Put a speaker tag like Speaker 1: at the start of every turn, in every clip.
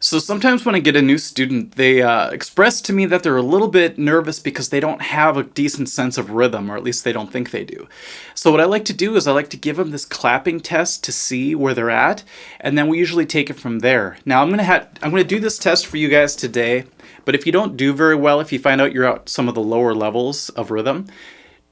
Speaker 1: So sometimes when I get a new student, they express to me that they're a little bit nervous because they don't have a decent sense of rhythm, or at least they don't think they do. So what I like to do is I like to give them this clapping test to see where they're at, and then we usually take it from there. Now I'm gonna do this test for you guys today, but if you don't do very well, if you find out you're at some of the lower levels of rhythm,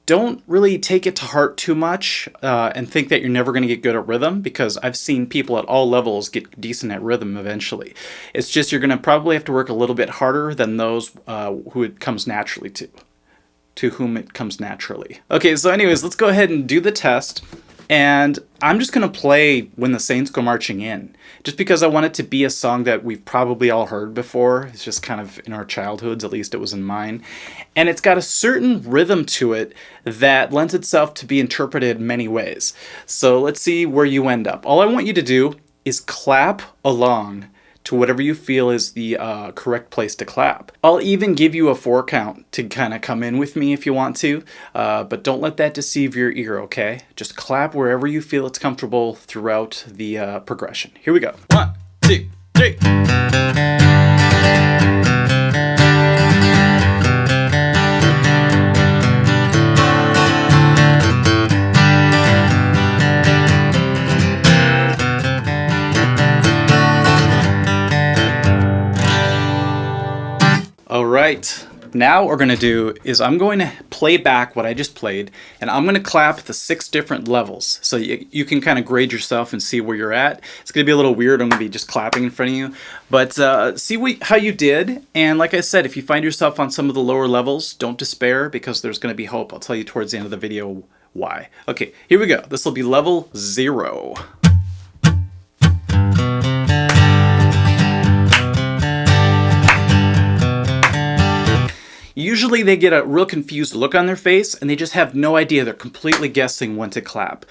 Speaker 1: don't really take it to heart too much and think that you're never going to get good at rhythm, because I've seen people at all levels get decent at rhythm eventually. It's just you're going to probably have to work a little bit harder than those who it comes naturally to whom it comes naturally. Okay, so anyways, let's go ahead and do the test. And I'm just going to play When the Saints Go Marching In, just because I want it to be a song that we've probably all heard before. It's just kind of in our childhoods, at least it was in mine. And it's got a certain rhythm to it that lends itself to be interpreted many ways. So let's see where you end up. All I want you to do is clap along to whatever you feel is the correct place to clap. I'll even give you a 4 count to kind of come in with me if you want to, but don't let that deceive your ear, okay? Just clap wherever you feel it's comfortable throughout the progression. Here we go. 1, 2, 3. Alright, now what we're going to do is I'm going to play back what I just played, and I'm going to clap the 6 different levels so you can kind of grade yourself and see where you're at. It's going to be a little weird, I'm going to be just clapping in front of you, but see how you did. And like I said, if you find yourself on some of the lower levels, don't despair, because there's going to be hope. I'll tell you towards the end of the video why. Okay, here we go. This will be level 0. Usually they get a real confused look on their face and they just have no idea. They're completely guessing when to clap.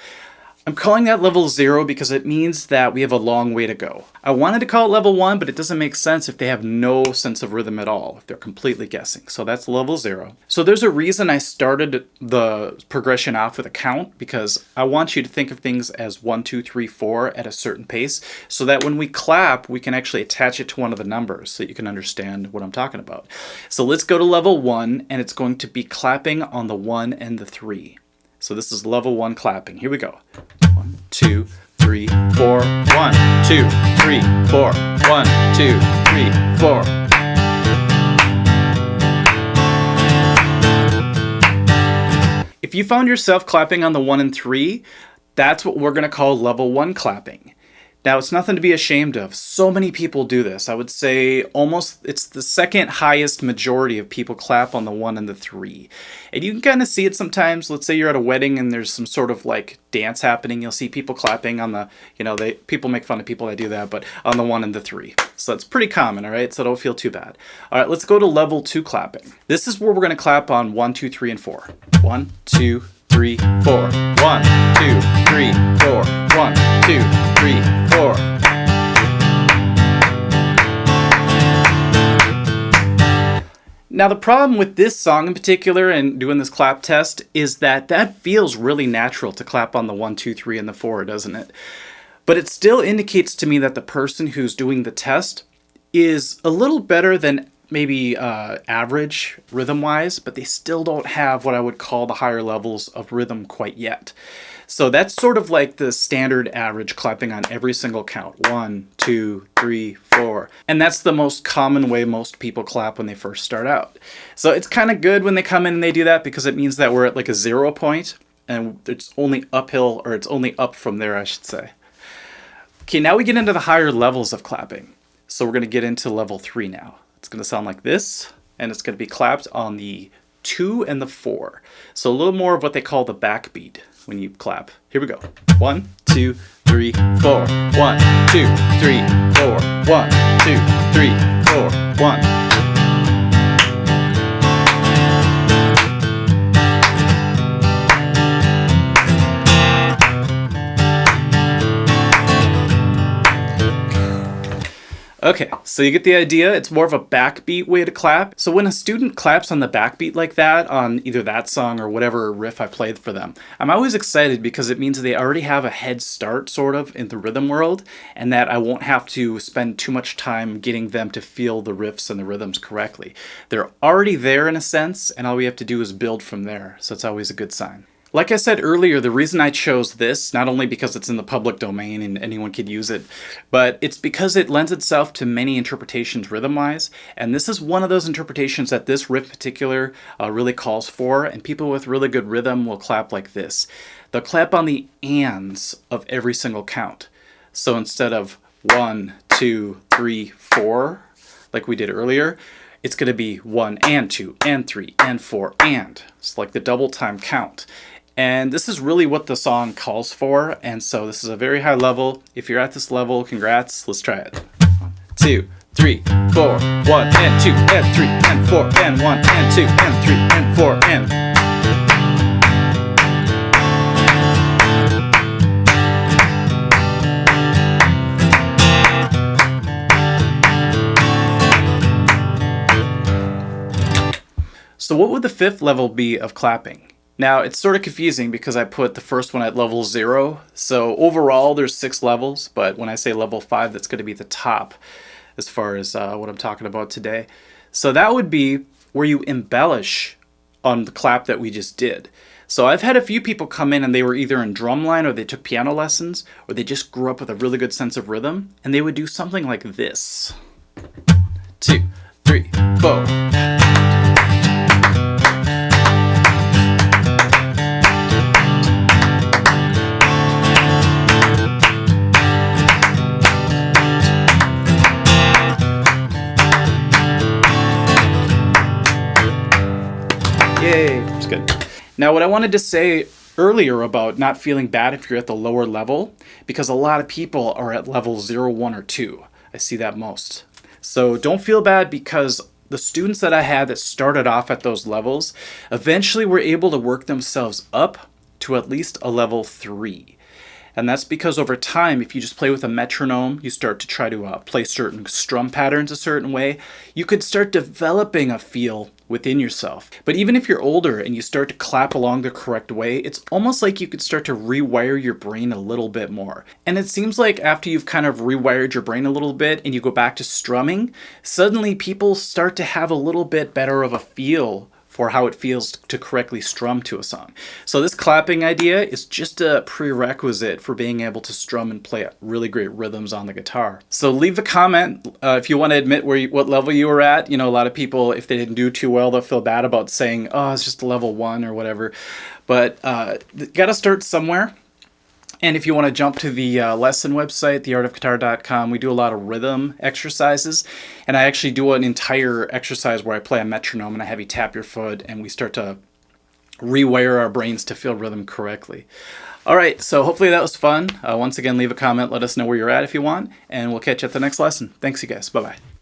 Speaker 1: I'm calling that level 0 because it means that we have a long way to go. I wanted to call it level 1, but it doesn't make sense if they have no sense of rhythm at all, if they're completely guessing. So that's level 0. So there's a reason I started the progression off with a count, because I want you to think of things as 1, 2, 3, 4 at a certain pace, so that when we clap, we can actually attach it to one of the numbers so that you can understand what I'm talking about. So let's go to level 1, and it's going to be clapping on the 1 and the 3. So this is level 1 clapping. Here we go. 1, 2, 3, 4. 1, 2, 3, 4. 1, 2, 3, 4. If you found yourself clapping on the 1 and 3, that's what we're going to call level 1 clapping. Now, it's nothing to be ashamed of. So many people do this. I would say almost it's the second highest majority of people clap on the 1 and the 3. And you can kind of see it sometimes. Let's say you're at a wedding and there's some sort of like dance happening. You'll see people clapping on the, people make fun of people that do that, but on the 1 and the 3. So it's pretty common, all right? So don't feel too bad. All right, let's go to level 2 clapping. This is where we're going to clap on 1, 2, 3, and 4. 1, 2, 3, 4. 1, 2, 3, 4. 1, 2, 3, 4. Now the problem with this song in particular and doing this clap test is that feels really natural to clap on the 1, 2, 3, and the 4, doesn't it? But it still indicates to me that the person who's doing the test is a little better than maybe average rhythm-wise, but they still don't have what I would call the higher levels of rhythm quite yet. So that's sort of like the standard average clapping on every single count. 1, 2, 3, 4. And that's the most common way most people clap when they first start out. So it's kind of good when they come in and they do that, because it means that we're at like a 0 point and it's only uphill, or it's only up from there, I should say. Okay, now we get into the higher levels of clapping. So we're going to get into level 3 now. It's going to sound like this, and it's going to be clapped on the 2 and the 4. So a little more of what they call the backbeat when you clap. Here we go. 1, 2, 3, 4. 1, 2, 3, 4. 1, 2, 3, 4. 1. Okay, so you get the idea. It's more of a backbeat way to clap. So when a student claps on the backbeat like that on either that song or whatever riff I played for them, I'm always excited because it means they already have a head start sort of in the rhythm world, and that I won't have to spend too much time getting them to feel the riffs and the rhythms correctly. They're already there in a sense, and all we have to do is build from there. So it's always a good sign. Like I said earlier, the reason I chose this, not only because it's in the public domain and anyone could use it, but it's because it lends itself to many interpretations rhythm-wise, and this is one of those interpretations that this riff particular really calls for, and people with really good rhythm will clap like this. They'll clap on the ands of every single count. So instead of 1, 2, 3, 4, like we did earlier, it's going to be 1 and 2 and 3 and 4 and. It's like the double time count. And this is really what the song calls for, and so this is a very high level. If you're at this level, congrats. Let's try it. 1, 2, 3, 4, 1 and 2 and 3 and 4 and 1 and 2 and 3 and 4 and. So what would the fifth level be of clapping? Now, it's sort of confusing because I put the first one at level 0. So overall, there's 6 levels, but when I say level 5, that's going to be the top as far as what I'm talking about today. So that would be where you embellish on the clap that we just did. So I've had a few people come in and they were either in drumline or they took piano lessons or they just grew up with a really good sense of rhythm, and they would do something like this. 2, 3, 4. Yay, it's good. Now what I wanted to say earlier about not feeling bad if you're at the lower level, because a lot of people are at level 0, 1, or 2. I see that most. So don't feel bad because the students that I had that started off at those levels eventually were able to work themselves up to at least a level 3. And that's because over time, if you just play with a metronome, you start to try to play certain strum patterns a certain way, you could start developing a feel within yourself. But even if you're older and you start to clap along the correct way, it's almost like you could start to rewire your brain a little bit more. And it seems like after you've kind of rewired your brain a little bit and you go back to strumming, suddenly people start to have a little bit better of a feel for how it feels to correctly strum to a song. So this clapping idea is just a prerequisite for being able to strum and play really great rhythms on the guitar. So leave a comment if you want to admit what level you were at. You know, a lot of people, if they didn't do too well, they'll feel bad about saying, oh, it's just a level 1 or whatever. But you gotta start somewhere. And if you want to jump to the lesson website, theartofguitar.com, we do a lot of rhythm exercises. And I actually do an entire exercise where I play a metronome and I have you tap your foot and we start to rewire our brains to feel rhythm correctly. All right, so hopefully that was fun. Once again, leave a comment. Let us know where you're at if you want. And we'll catch you at the next lesson. Thanks, you guys. Bye-bye.